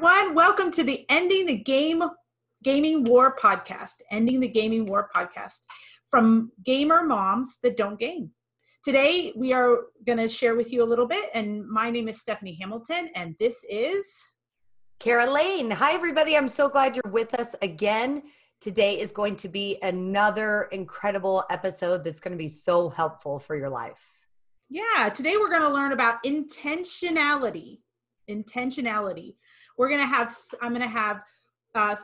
everyone. Welcome to the Gaming War podcast. Ending the Gaming War podcast from gamer moms that don't game. Today, we are going to share with you a little bit, and my name is Stephanie Hamilton, and this is Caroline. Hi, everybody. I'm so glad you're with us again. Today is going to be another incredible episode that's going to be so helpful for your life. Yeah, today we're going to learn about intentionality. I'm going to have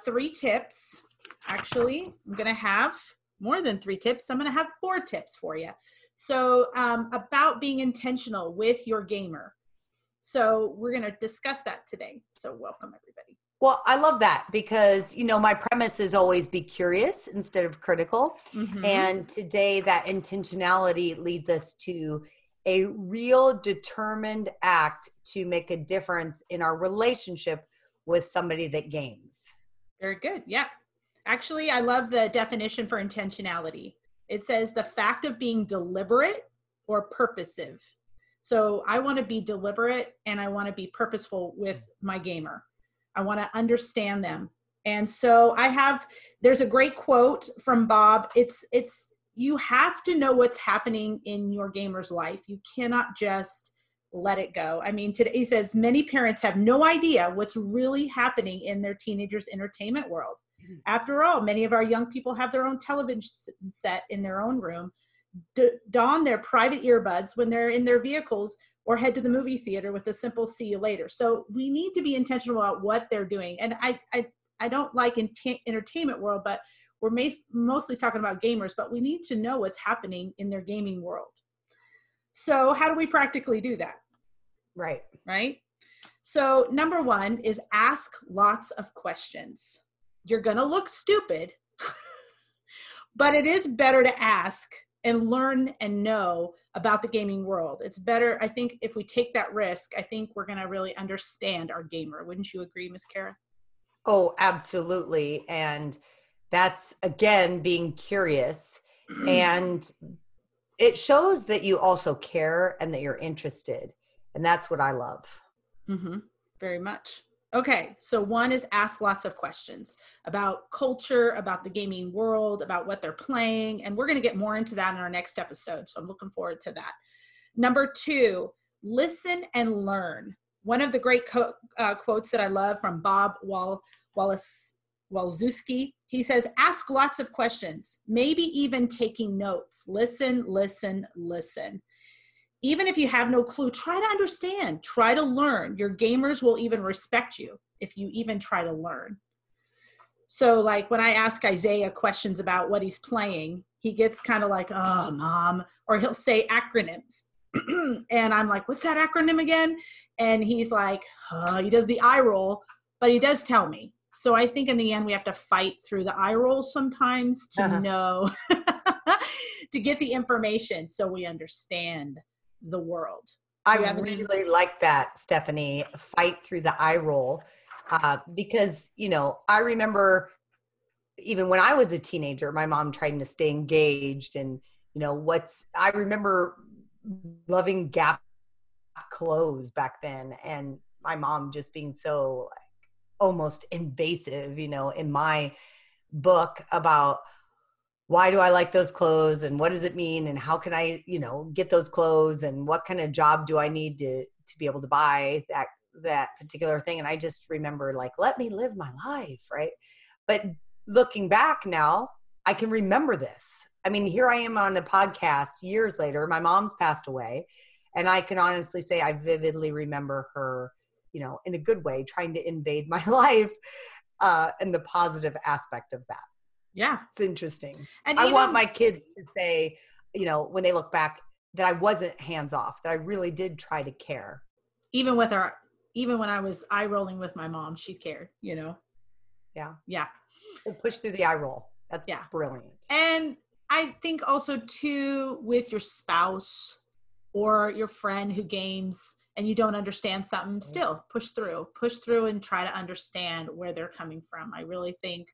3 tips. Actually, I'm going to have more than 3 tips. I'm going to have 4 tips for you. So about being intentional with your gamer. So we're going to discuss that today. So welcome, everybody. Well, I love that because, my premise is always be curious instead of critical. Mm-hmm. And today that intentionality leads us to a real determined act to make a difference in our relationship with somebody that games. Very good. Yeah. Actually, I love the definition for intentionality. It says the fact of being deliberate or purposive. So I want to be deliberate and I want to be purposeful with my gamer. I want to understand them. And so there's a great quote from Bob. It's you have to know what's happening in your gamer's life. You cannot just let it go. I mean, today he says many parents have no idea what's really happening in their teenagers' entertainment world. After all, many of our young people have their own television set in their own room, don their private earbuds when they're in their vehicles, or head to the movie theater with a simple see you later. So we need to be intentional about what they're doing. And I don't like entertainment world, but we're mostly talking about gamers, but we need to know what's happening in their gaming world. So how do we practically do that? Right? So number 1 is ask lots of questions. You're going to look stupid, but it is better to ask and learn and know about the gaming world. It's better, I think, if we take that risk, I think we're going to really understand our gamer. Wouldn't you agree, Ms. Kara? Oh, absolutely. And that's, again, being curious. And it shows that you also care and that you're interested. And that's what I love. Mm-hmm. Very much. Okay, so 1 is ask lots of questions about culture, about the gaming world, about what they're playing, and we're going to get more into that in our next episode, so I'm looking forward to that. Number 2, listen and learn. One of the great quotes that I love from Bob Walczewski, he says, ask lots of questions, maybe even taking notes. Listen, listen, listen. Even if you have no clue, try to understand, try to learn. Your gamers will even respect you if you even try to learn. So like when I ask Isaiah questions about what he's playing, he gets kind of like, oh, mom, or he'll say acronyms. And I'm like, what's that acronym again? And he's like, he does the eye roll, but he does tell me. So I think in the end, we have to fight through the eye roll sometimes to know, to get the information so we understand the world. I really like that, Stephanie, fight through the eye roll, because, I remember even when I was a teenager, my mom trying to stay engaged and, I remember loving Gap clothes back then. And my mom just being so almost invasive, in my book about why do I like those clothes and what does it mean and how can I, get those clothes and what kind of job do I need to be able to buy that particular thing. And I just remember like, let me live my life. Right. But looking back now, I can remember this. I mean, here I am on a podcast years later, my mom's passed away. And I can honestly say I vividly remember her, in a good way, trying to invade my life and the positive aspect of that. Yeah. It's interesting. And I want my kids to say, when they look back, that I wasn't hands off, that I really did try to care. Even when I was eye rolling with my mom, she cared, Yeah. Yeah. Push through the eye roll. That's brilliant. And I think also too, with your spouse or your friend who games and you don't understand something, still push through and try to understand where they're coming from. I really think,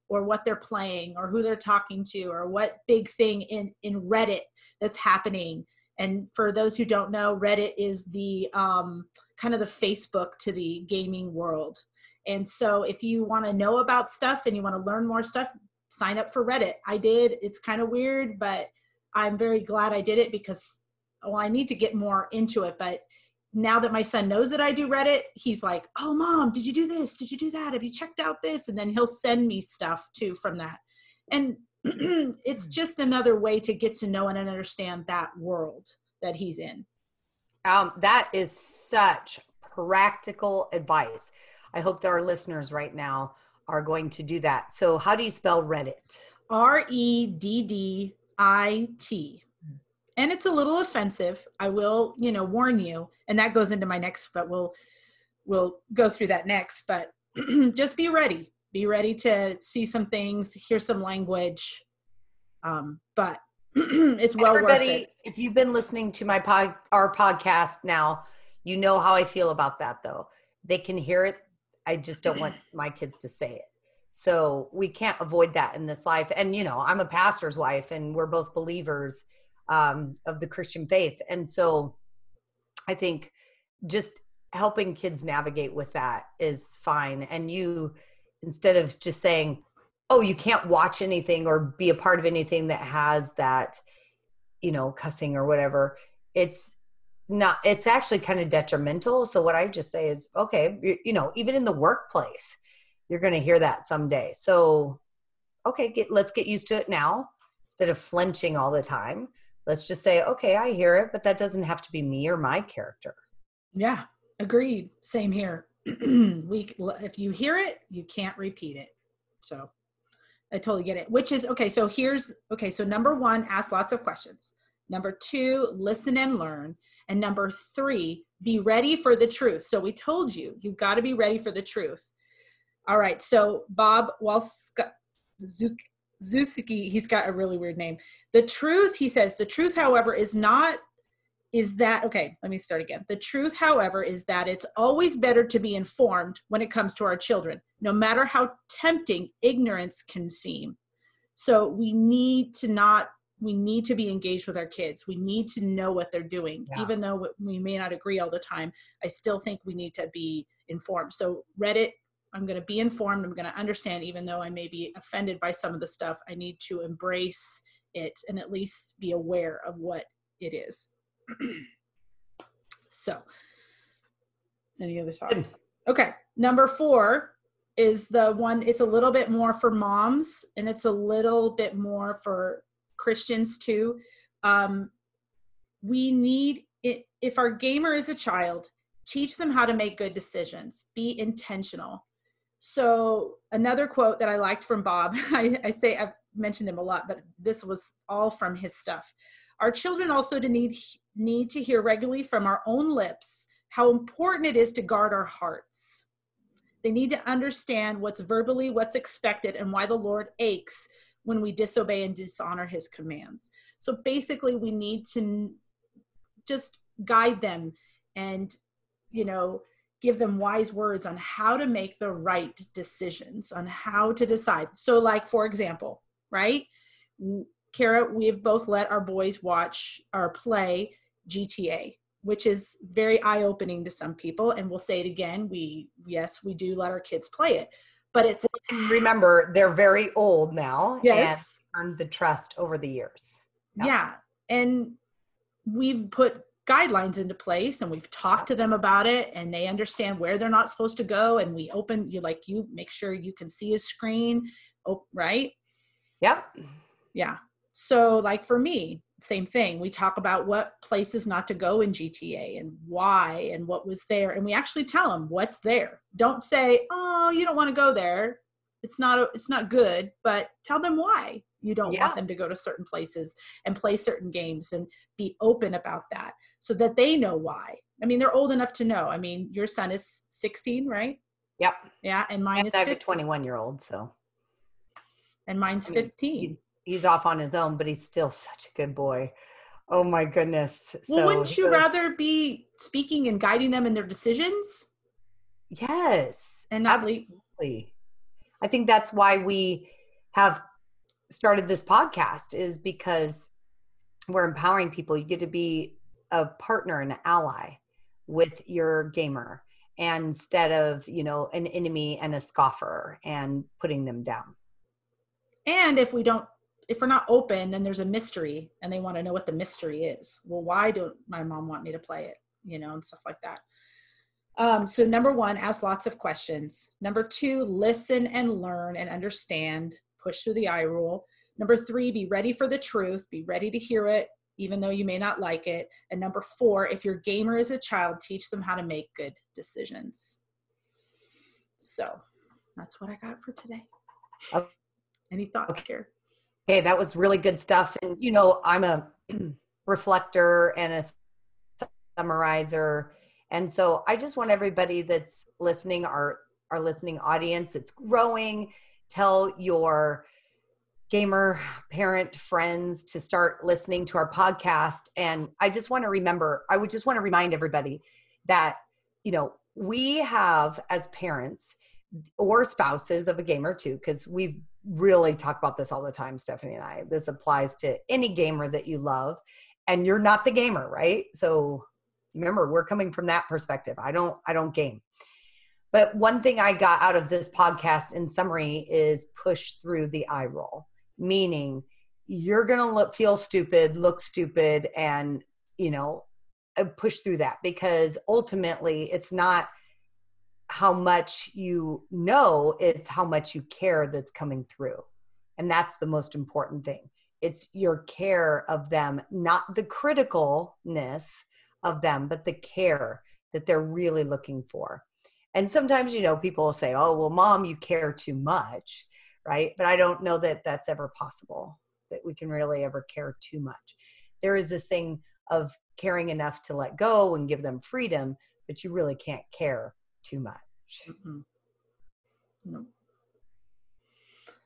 or what they're playing or who they're talking to or what big thing in Reddit that's happening And for those who don't know, Reddit is the kind of the Facebook to the gaming world. And so if you want to know about stuff and you want to learn more stuff, sign up for Reddit. I did. It's kind of weird, but I'm very glad I did it because, well, I need to get more into it. But now that my son knows that I do Reddit, he's like, oh, Mom, did you do this? Did you do that? Have you checked out this? And then he'll send me stuff too from that. And it's just another way to get to know and understand that world that he's in. That is such practical advice. I hope that our listeners right now are going to do that. So how do you spell Reddit? Reddit. And it's a little offensive. I will, warn you. And that goes into my next, but we'll go through that next. But just be ready. Be ready to see some things, hear some language. But it's well worth it. If you've been listening to our podcast now, you know how I feel about that though. They can hear it. I just don't want my kids to say it. So we can't avoid that in this life. And, I'm a pastor's wife and we're both believers of the Christian faith. And so I think just helping kids navigate with that is fine. And you, instead of just saying, oh, you can't watch anything or be a part of anything that has that, cussing or whatever, it's actually kind of detrimental. So what I just say is, okay, even in the workplace, you're going to hear that someday. So, okay, let's get used to it now instead of flinching all the time. Let's just say, okay, I hear it, but that doesn't have to be me or my character. Yeah, agreed. Same here. If you hear it, you can't repeat it. So I totally get it, which is, okay, so so number 1, ask lots of questions. Number 2, listen and learn. And number 3, be ready for the truth. So we told you've got to be ready for the truth. All right. So Bob Zuski, he's got a really weird name. The truth, he says, the truth, however, okay, let me start again. The truth, however, is that it's always better to be informed when it comes to our children, no matter how tempting ignorance can seem. So we need to be engaged with our kids. We need to know what they're doing. Yeah. Even though we may not agree all the time, I still think we need to be informed. So Reddit, I'm going to be informed. I'm going to understand, even though I may be offended by some of the stuff, I need to embrace it and at least be aware of what it is. So, any other thoughts? Okay. Number 4 is the one, it's a little bit more for moms and it's a little bit more for Christians too. We need it. If our gamer is a child, teach them how to make good decisions, be intentional. So another quote that I liked from Bob, I say I've mentioned him a lot, but this was all from his stuff. Our children also need to hear regularly from our own lips how important it is to guard our hearts. They need to understand what's expected and why the Lord aches when we disobey and dishonor his commands. So basically we need to just guide them and, give them wise words on how to make the right decisions, on how to decide. So like, for example, right? Kara, we have both let our boys watch or play GTA, which is very eye-opening to some people. And we'll say it again. We do let our kids play it, but it's, remember, they're very old now. Yes. And earned the trust over the years. Yep. Yeah. And we've put guidelines into place and we've talked to them about it and they understand where they're not supposed to go. And we you make sure you can see a screen. Oh, right. Yep. Yeah. So like for me, same thing. We talk about what places not to go in GTA and why and what was there. And we actually tell them what's there. Don't say, oh, you don't want to go there. It's not good, but tell them why you don't want them to go to certain places and play certain games and be open about that so that they know why. I mean, they're old enough to know. I mean, your son is 16, right? Yep. Yeah. And mine is 15. I have a 21-year-old, so. And mine's 15. He's off on his own, but he's still such a good boy. Oh my goodness. Well, wouldn't you rather be speaking and guiding them in their decisions? Yes. And not absolutely. I think that's why we have started this podcast, is because we're empowering people. You get to be a partner and an ally with your gamer, and instead of, you know, an enemy and a scoffer and putting them down. And if we're not open, then there's a mystery and they want to know what the mystery is. Well, why don't my mom want me to play it? You know, and stuff like that. So number 1, ask lots of questions. Number 2, listen and learn and understand, push through the eye rule. Number 3, be ready for the truth, be ready to hear it, even though you may not like it. And number 4, if your gamer is a child, teach them how to make good decisions. So that's what I got for today. Okay. Any thoughts, Kara? Okay, that was really good stuff. And, you know, I'm a reflector and a summarizer. And so I just want everybody that's listening, our listening audience that's growing, tell your gamer parent friends to start listening to our podcast. And I would just want to remind everybody that, you know, we have, as parents or spouses of a gamer too, because we really talk about this all the time, Stephanie and I, this applies to any gamer that you love, and you're not the gamer, right? So remember, we're coming from that perspective. I don't game. But one thing I got out of this podcast in summary is push through the eye roll, meaning you're going to look stupid, and, you know, push through that, because ultimately it's not how much you know, it's how much you care that's coming through. And that's the most important thing. It's your care of them, not the criticalness of them, but the care that they're really looking for. And sometimes, you know, people will say, oh, well, Mom, you care too much, right? But I don't know that that's ever possible, that we can really ever care too much. There is this thing of caring enough to let go and give them freedom, but you really can't care too much. No.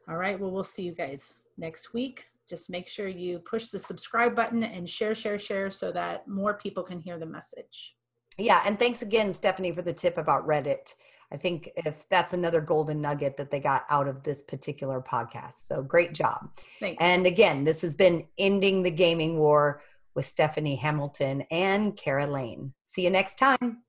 All right. Well, we'll see you guys next week. Just make sure you push the subscribe button and share so that more people can hear the message. Yeah. And thanks again, Stephanie, for the tip about Reddit. I think if that's another golden nugget that they got out of this particular podcast. So great job. Thanks. And again, this has been Ending the Gaming War with Stephanie Hamilton and Kara Lane. See you next time.